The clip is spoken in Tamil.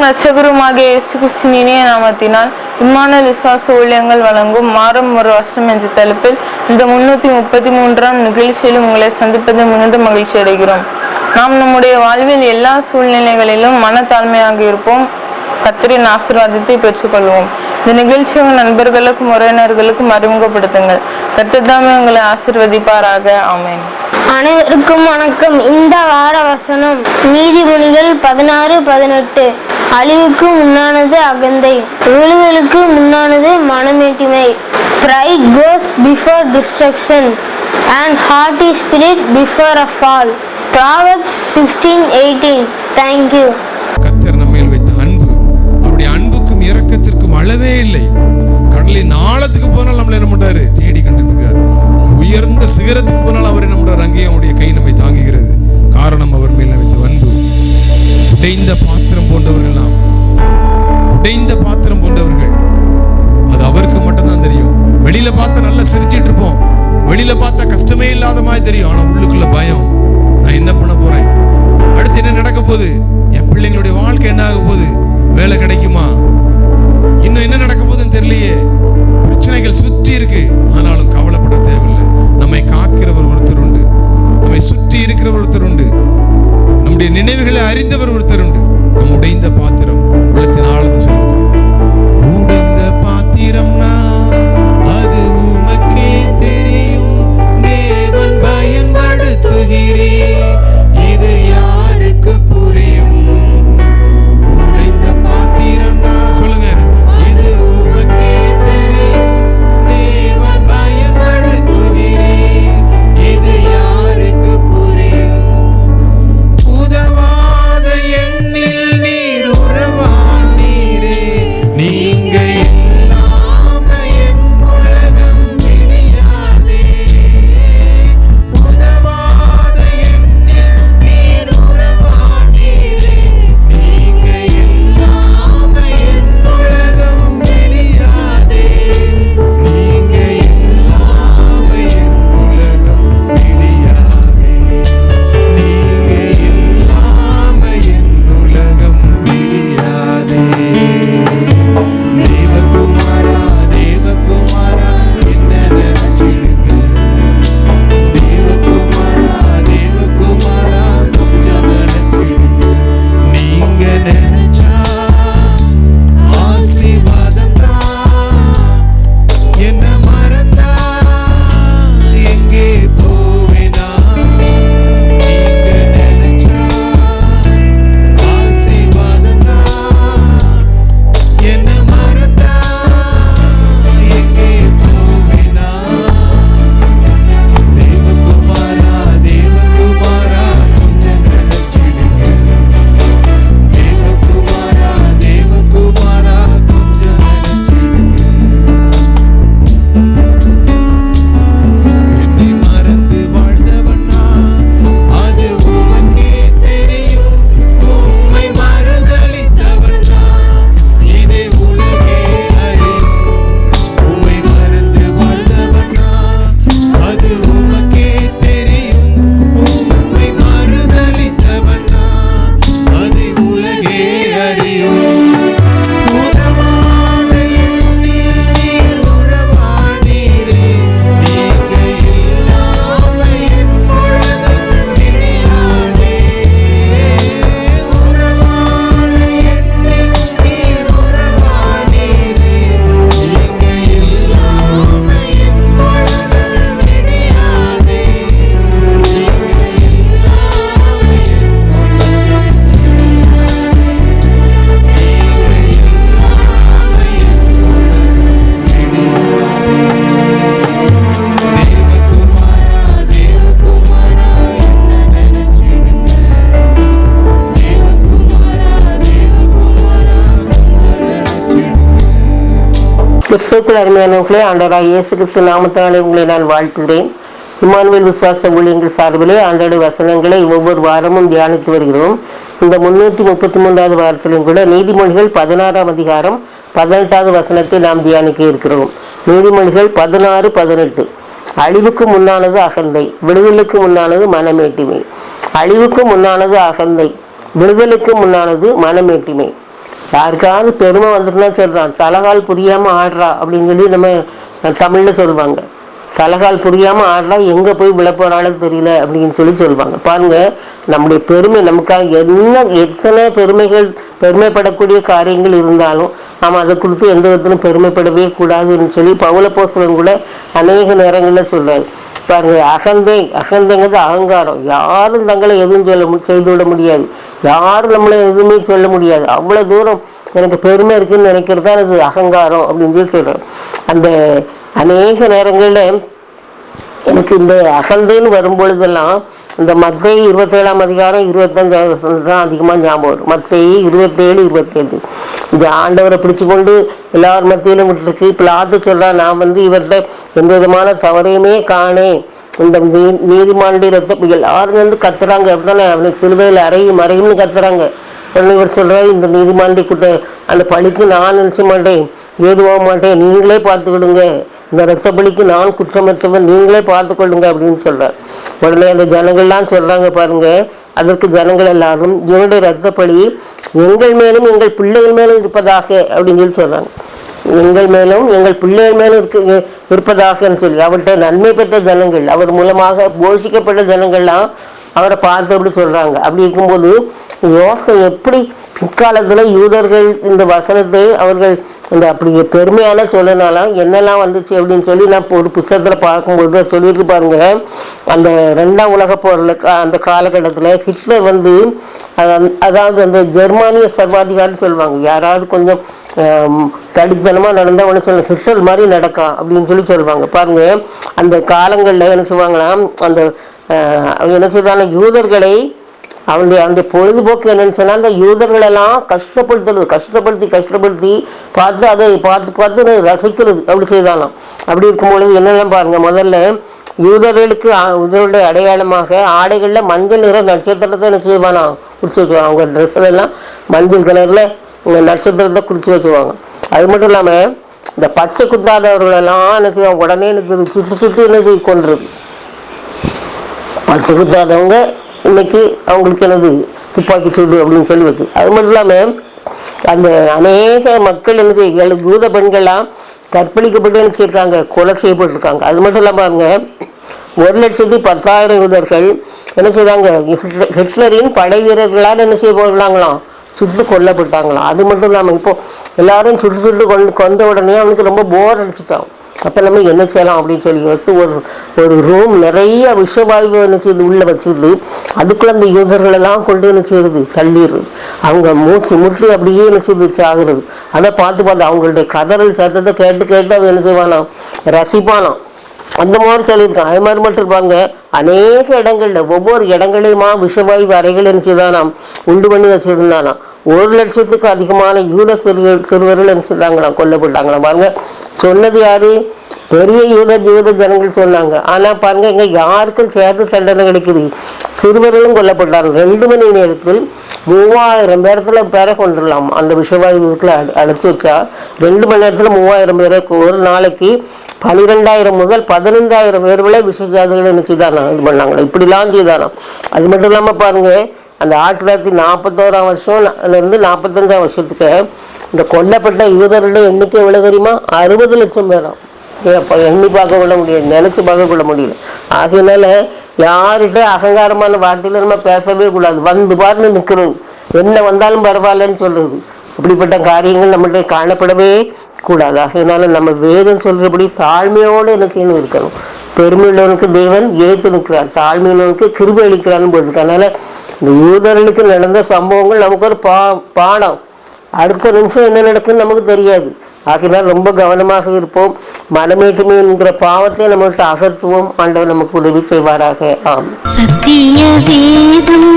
ஆண்டவரும் இரட்சகருமாகிய இயேசு கிறிஸ்துவின் இனிய நாமத்தினால் இம்மானுவேல் விசுவாச ஊழியங்கள் வழங்கும் மாறும் ஒரு வருஷம் என்ற தலைப்பில் இந்த 333ஆம் நிகழ்ச்சியிலும் உங்களை சந்திப்பதில் மிகுந்த மகிழ்ச்சி அடைகிறோம். நாம் நம்முடைய வாழ்வில் எல்லா சூழ்நிலைகளிலும் மனத்தாழ்மையாக இருப்போம். கர்த்தரின் ஆசீர்வாதத்தை பெற்றுக்கொள்வோம். இந்த நிகழ்ச்சியை உங்கள் நண்பர்களுக்கும் உறவினர்களுக்கும் அறிமுகப்படுத்துங்கள். கர்த்தர் தாமே உங்களை ஆசீர்வதிப்பாராக. ஆமென். அனைவருக்கும் வணக்கம். இந்த வார வசனம் நீதிமொழிகள் 16:18. அழிவுக்கு முன்னானது அகந்தை, விழுதலுக்கு முன்னானது மனமேட்டிமை. Pride goes before destruction and haughty spirit before a fall. Proverbs 16:18. Thank you. கர்த்தர் நம்மேல் வைத்த அன்பு, அவருடைய அன்புக்கும் இரக்கத்திற்கும் அளவே இல்லை. கடலின் ஆழத்துக்கு போனால் நம்மளை என்ன பண்றாரு? தேடி கண்டிருக்கிறார். உயர்ந்த சிகரத்துக்கு போனால் அவர் என்ன பண்றாரு? அங்கேயே அவருடைய கை நம்மை தாங்குகிறது. காரணம் அவர் மேல் வைத்த அன்பு. உடைந்த பாத்திரம் போன்றவர்கள், நாம் உடைந்த பாத்திரம் போன்றவர்கள். அது அவருக்கு மட்டும்தான் தெரியும். வெளியில பார்த்தா நல்லா சிரிச்சிட்டு இருப்போம், வெளியில பார்த்தா கஷ்டமே இல்லாத மாதிரி தெரியும். ஆனா உள்ளுக்குள்ள பயம். நான் என்ன பண்ண போறேன்? அடுத்து என்ன நடக்க போகுது? என் பிள்ளைங்களுடைய வாழ்க்கை என்ன ஆக போகுது? வேலை கிடைக்குமா? இன்னும் என்ன நடக்க போகுதுன்னு தெரியலையே. பிரச்சனைகள் சுற்றி இருக்கு. ஆனாலும் கவலைப்பட தேவையில்லை. நம்மை காக்கிறவர் ஒருத்தர் உண்டு, நம்மை சுற்றி இருக்கிறவர் ஒருத்தர் உண்டு, நம்முடைய நினைவுகளை அறிந்தவர் ஒருத்தர் உண்டு. நம் உடைந்த பாத்திரம் உள்ளத்தின் ஆழ்ந்து சொல்லுவோம். உடைந்த பாத்திரம்னா அது உமக்கே தெரியும், தேவன் பயன்படுத்துகிறேன், இது யாருக்கு புரியும்? உடைந்த பாத்திரம்னா சொல்லுங்க, இது உமக்கே தெரியும், தேவன் பயன்படுத்துகிறேன், இது யாருக்கு புரியும்? உதவாத எண்ணில் நீர் உறவானீரே, நீங்க இல்லாம என் உலகம் விடியாதே. உதவாத எண்ணில் நீர் உறவானீரே, நீங்க இல்லாம என் உலகம் விடியாதே. நீங்க இல்லாம என் உலகம் விடியாதே. நீங்க இல்லாம என் உலகம் விடியாதே. தேவகுமாரா, தேவகுமாரா, என்ன நினைச்சிடுங்க. தேவகுமாரா, தேவகுமாரா, கொஞ்சம் நினைச்சிடுங்க. நீங்க நினைச்சா ஆசீர்வாதம் தான். என்ன மறந்தா எங்கே போவேனா? நீங்க நினைச்சா ஆசீர்வாதம் தான். என்ன மறந்தா எங்கே போவேனா? தேவகுமாரா, தேவகுமாரா, கொஞ்சம் நினைச்சிடுங்க. தேவகுமாரா, தேவகுமாரா, கொஞ்சம் நினைச்சிடுங்க. என்னை மறந்து வாழ்ந்தவனா, அது உமக்கே தெரியும், உம்மை மறுதலித்தவனா, இதை உலகே அறியும். உம்மை மறந்து வாழ்ந்தவனா, அது உமக்கே தெரியும், உம்மை மறுதலித்தவனா, அதை உலகே அறியும். உதவாத எண்ணில் நீர் உறவானீரே, நீங்க இல்லாம என் உலகம் விடியாதே. உறவான எண்ணில் நீர் உறவானீரே, நீங்க இல்லாம என் உலகம் விடியாதே. நீங்க இல்லாம என் உலகம் விடியாதே. நீங்க இல்லாம என் உலகம் விடியாதே. தேவகுமாரா, தேவகுமாரா, என்ன நினைச்சிடுங்க. தேவகுமாரா, தேவகுமாரா, கொஞ்சம் நினைச்சிடுங்க. கிறிஸ்துவுக்குள் அருமையானவர்களே, ஆண்டவராகிய இயேசு கிறிஸ்து நாமத்தினாலே உங்களை நான் வாழ்த்துகிறேன். இம்மானுவேல் விசுவாச ஊழியங்கள் சார்பிலே ஆண்டோட வசனங்களை ஒவ்வொரு வாரமும் தியானித்து வருகிறோம். இந்த 333வது வாரத்திலும் கூட நீதிமொழிகள் 16ஆம் அதிகாரம் 18வது வசனத்தை நாம் தியானிக்க இருக்கிறோம். நீதிமொழிகள் 16:18. அழிவுக்கு முன்னானது அகந்தை, விடுதலுக்கு முன்னானது மனமேட்டிமை. அழிவுக்கு முன்னானது அகந்தை, விடுதலுக்கு முன்னானது மனமேட்டிமை. யாருக்காவது பெருமை வந்துட்டுனா சரிதான், தலகால் புரியாமல் ஆடுறா அப்படின்னு சொல்லி நம்ம தமிழில் சொல்லுவாங்க. தலகால் புரியாமல் ஆடுறா, எங்கே போய் விழப்போறாலும் தெரியல அப்படின்னு சொல்லி சொல்லுவாங்க. பாருங்கள், நம்முடைய பெருமை நமக்காக எத்தனை பெருமைப்படக்கூடிய காரியங்கள் இருந்தாலும் நாம் அதை குறித்து எந்த விதத்திலும் பெருமைப்படவே கூடாதுன்னு சொல்லி பவுலப்போஸ்தலன் கூட அநேக நேரங்களில் சொல்கிறாரு. பாருங்கள், அகந்தைங்கிறது அகங்காரம். யாரும் தங்களை எதுவும் செய்து விட முடியாது, யாரும் நம்மளை எதுவுமே சொல்ல முடியாது. அவ்வளோ தூரம் எனக்கு பெருமை இருக்குதுன்னு நினைக்கிறது தான் அது அகங்காரம் அப்படின்னு சொல்லி சொல்கிறேன். அந்த அநேக நேரங்களில் எனக்கு இந்த அகந்தைன்னு வரும்பொழுதெல்லாம் இந்த மத்தேயு 27ஆம் அதிகாரம் 25 தான் அதிகமாக ஞாபகம் வரும். மத்தேயு 27-25 இந்த ஆண்டவரை பிடிச்சு கொண்டு எல்லார் மத்தியிலும் விட்டுருக்கு. பிலாத்து சொல்கிறான், நான் இவர்கிட்ட எந்த விதமான தவறையுமே காணேன், இந்த நீதிமானுடைய ரத்தம் எல்லாரும் கத்துறாங்க அப்படித்தானே, அவனை சிலுவையில் அறையும்னு கத்துறாங்க. உடனே இவர் சொல்கிறார், இந்த நீதிமாண்டி கிட்ட அந்த பழிக்கு நான் நினச்ச மாட்டேன், ஏதுவாக மாட்டேன், நீங்களே பார்த்துக்கிடுங்க, இந்த ரத்த பலிக்கு நான் குற்றமற்றவன், நீங்களே பார்த்துக்கொள்ளுங்க அப்படின்னு சொல்கிறார். உடனே அந்த ஜனங்கள்லாம் சொல்கிறாங்க பாருங்கள், அதற்கு ஜனங்கள் எல்லாரும் இவனுடைய ரத்த பலி எங்கள் மேலும் எங்கள் பிள்ளைகள் மேலும் இருப்பதாக அப்படின்னு சொல்லி சொல்கிறாங்க. எங்கள் மேலும் எங்கள் பிள்ளைகள் மேலும் இருப்பதாகன்னு சொல்லி அவர்கிட்ட நன்மை பெற்ற ஜனங்கள், அவர் மூலமாக போஷிக்கப்பட்ட ஜனங்கள்லாம் அவரை பார்த்து அப்படி சொல்கிறாங்க. அப்படி இருக்கும்போது யோசனை எப்படி பிற்காலத்தில் யூதர்கள் இந்த வசனத்தை அவர்கள் இந்த அப்படி பெருமையான சொல்லனால என்னெல்லாம் வந்துச்சு அப்படின்னு சொல்லி நான் ஒரு புத்தகத்தில் பார்க்கும்போது சொல்லியிருக்கு பாருங்க. அந்த 2ஆம் உலக போரில் அந்த காலகட்டத்தில் ஹிட்லர் அதாவது அந்த ஜெர்மானிய சர்வாதிகாரின்னு சொல்லுவாங்க, யாராவது கொஞ்சம் தடித்தனமாக நடந்தால் ஒன்று சொல்ல ஹிட்லர் மாதிரி நடக்கும் அப்படின்னு சொல்லி சொல்லுவாங்க பாருங்க. அந்த காலங்களில் என்ன சொல்லுவாங்களாம், அந்த என்ன சொல்றாங்க, யூதர்களை அவனுடைய பொழுதுபோக்கு என்னன்னு சொன்னால் அந்த யூதர்களெல்லாம் கஷ்டப்படுத்தி பார்த்து அதை பார்த்து ரசிக்கிறது அப்படி செய்தாலாம். அப்படி இருக்கும்பொழுது என்னெல்லாம் பாருங்க, முதல்ல யூதர்களுக்கு இதனுடைய அடையாளமாக ஆடைகளில் மஞ்சள் நிற நட்சத்திரத்தை என்ன செய்வானா குறித்து வச்சுவாங்க. அவங்க ட்ரெஸ்ஸில் மஞ்சள் கலரில் நட்சத்திரத்தை குறித்து வச்சுவாங்க. அது மட்டும் இல்லாமல் இந்த பச்சை குத்தாதவர்களெல்லாம் என்ன செய்வாங்க, உடனே எனக்கு சுட்டு என்னது கொன்றது. பச்சை குத்தாதவங்க இன்னைக்கு அவங்களுக்கு என்னது துப்பாக்கி சூடு அப்படின்னு சொல்லி வச்சு. அது மட்டும் இல்லாமல் அந்த அநேக மக்கள் என்னது யூத பெண்கள்லாம் கற்பழிக்கப்பட்டு நினச்சிருக்காங்க, கொலை செய்யப்பட்டிருக்காங்க. அது மட்டும் இல்லாமல் பாருங்க, 1,10,000 யூதர்கள் என்ன செய்வாங்க, ஹிட்லரின் படை வீரர்களால் என்ன செய்ய போகிறாங்களாம், சுட்டு கொல்லப்பட்டாங்களாம். அது மட்டும் இல்லாமல் இப்போ எல்லாரும் சுட்டு கொண்ட உடனே அவனுக்கு ரொம்ப போர் அடிச்சுட்டான். அப்போ நம்ம என்ன செய்யலாம் அப்படின்னு சொல்லி வச்சு ஒரு ரூம் நிறைய விஷவாயு என்ன செய்யுது உள்ளே வச்சுருது. அதுக்குள்ளே அந்த யூதர்களெல்லாம் கொண்டு என்ன செய்யுது தள்ளிடுது. அவங்க மூச்சு முற்றி அப்படியே என்ன செய்து சாகுறது. அதை பார்த்து அவங்களுடைய கதறல் சத்தத்தை கேட்டு அவன் என்ன செய்வானாம், ரசிப்பானாம். அந்த மாதிரி சொல்லியிருக்கான். அது மாதிரி மட்டும் இருப்பாங்க அநேக இடங்களில் ஒவ்வொரு இடங்களையுமா விஷவாயு அறைகள் என்ன செய்தானாம் உண்டு பண்ணி வச்சுருந்தானாம். 1,00,000க்கு அதிகமான யூத சிறுவர்கள் என்ன செய்தாங்களாம், கொல்லப்பட்டாங்களாம். பாருங்க, சொன்னது யாரு, பெரிய யூத ஜனங்கள் சொன்னாங்க. ஆனால் பாருங்க, இங்கே யாருக்கும் சேர்த்து தண்டனை கிடைக்குது, சிறுவர்களும் கொல்லப்பட்டாங்க. 2 மணி நேரத்தில் 3000 பேரை கொண்டுடலாம். அந்த விஷவாயுக்குள்ள அடைச்சி வச்சா 2 மணி நேரத்தில் 3000 பேரை, ஒரு நாளைக்கு 12,000 முதல் 15,000 பேர் விட விஷஜாதிகள் என்ன செய்தானா இது பண்ணாங்களா, இப்படிலாம் செய்தானா. அது மட்டும் இல்லாமல் பாருங்க, அந்த 1941ஆம் வருஷம்லேருந்து 45ஆம் வருஷத்துக்கு இந்த கொல்லப்பட்ட யூதர்களுடைய எண்ணிக்கை எவ்வளோ தெரியுமா, 60 லட்சம் பேராம். எண்ணி பார்க்க கொள்ள முடியாது, நினச்சி பார்க்க கொள்ள முடியல. ஆகையினால யார்கிட்ட அகங்காரமான வார்த்தையில் நம்ம பேசவே கூடாது. வந்து பாருன்னு நிற்கிறது, என்ன வந்தாலும் பரவாயில்லன்னு சொல்கிறது, அப்படிப்பட்ட காரியங்கள் நம்மள்கிட்ட காணப்படவே கூடாது. ஆகையினால நம்ம வேதம் சொல்கிறபடி தாழ்மையோடு என்ன செய்யணும் இருக்கணும். பெருமையுள்ளவனுக்கு தேவன் ஏற்று நிற்கிறார், தாழ்மையுள்ளவனுக்கு கிருபை அளிக்கிறான்னு போட்டிருக்கு. அதனால் இந்த யூதர்களுக்கு நடந்த சம்பவங்கள் நமக்கு ஒரு பாடம். அடுத்த நிமிஷம் என்ன நடக்குன்னு நமக்கு தெரியாது. ஆகினால் ரொம்ப கவனமாக இருப்போம். மனமேட்டுமை என்கிற பாவத்தை நம்மள்கிட்ட அகற்றுவோம். ஆண்டவர் நமக்கு உதவி செய்வாராக. ஆம். சத்திய வேதம்